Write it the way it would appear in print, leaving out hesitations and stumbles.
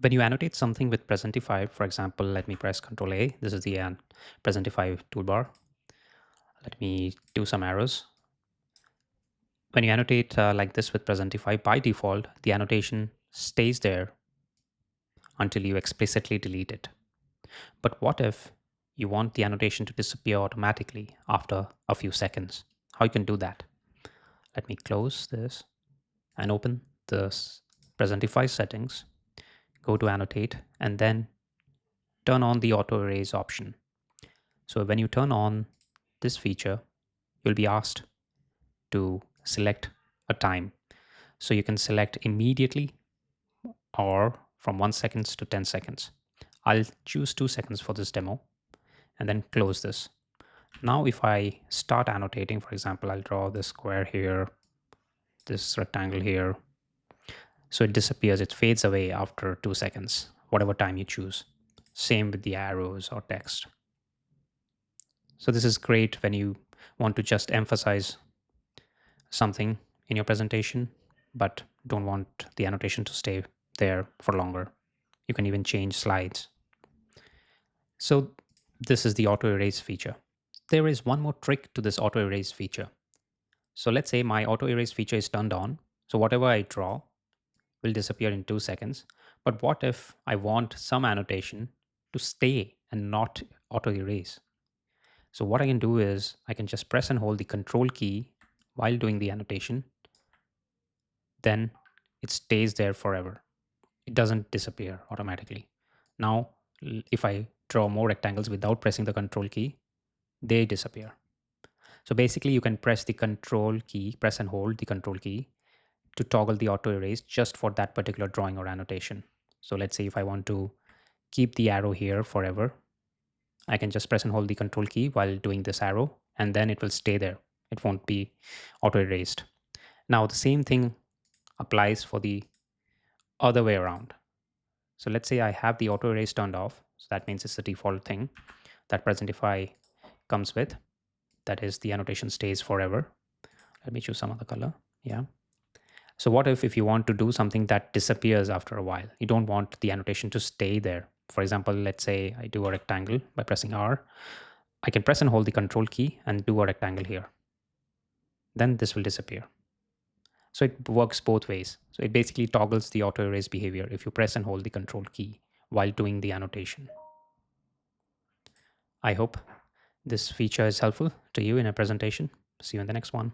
When you annotate something with Presentify, for example, let me press Ctrl A. This is the Presentify toolbar. Let me do some arrows. When you annotate like this with Presentify, by default, the annotation stays there until you explicitly delete it. But what if you want the annotation to disappear automatically after a few seconds? How you can do that? Let me close this and open the Presentify settings, go to annotate, and then turn on the auto erase option. So when you turn on this feature, you'll be asked to select a time. So you can select immediately or from 1 seconds to 10 seconds. I'll choose 2 seconds for this demo and then close this. Now if I start annotating, for example, I'll draw this square here, this rectangle here. So it disappears, it fades away after 2 seconds, whatever time you choose. Same with the arrows or text. So this is great when you want to just emphasize something in your presentation, but don't want the annotation to stay there for longer. You can even change slides. So this is the auto erase feature. There is one more trick to this auto erase feature. So let's say my auto erase feature is turned on. So whatever I draw will disappear in 2 seconds. But what if I want some annotation to stay and not auto erase? So what I can do is I can just press and hold the control key while doing the annotation. Then it stays there forever. It doesn't disappear automatically. Now, if I draw more rectangles without pressing the control key, they disappear. So basically you can press the control key, press and hold the control key to toggle the auto erase just for that particular drawing or annotation. So let's say if I want to keep the arrow here forever, I can just press and hold the control key while doing this arrow, and then it will stay there. It won't be auto erased. Now the same thing applies for the other way around. So let's say I have the auto erase turned off. So that means it's the default thing that Presentify comes with. That is, the annotation stays forever. Let me choose some other color. Yeah. So what if you want to do something that disappears after a while? You don't want the annotation to stay there. For example, let's say I do a rectangle by pressing R. I can press and hold the control key and do a rectangle here. Then this will disappear. So it works both ways. So it basically toggles the auto erase behavior if you press and hold the control key while doing the annotation. I hope this feature is helpful to you in a presentation. See you in the next one.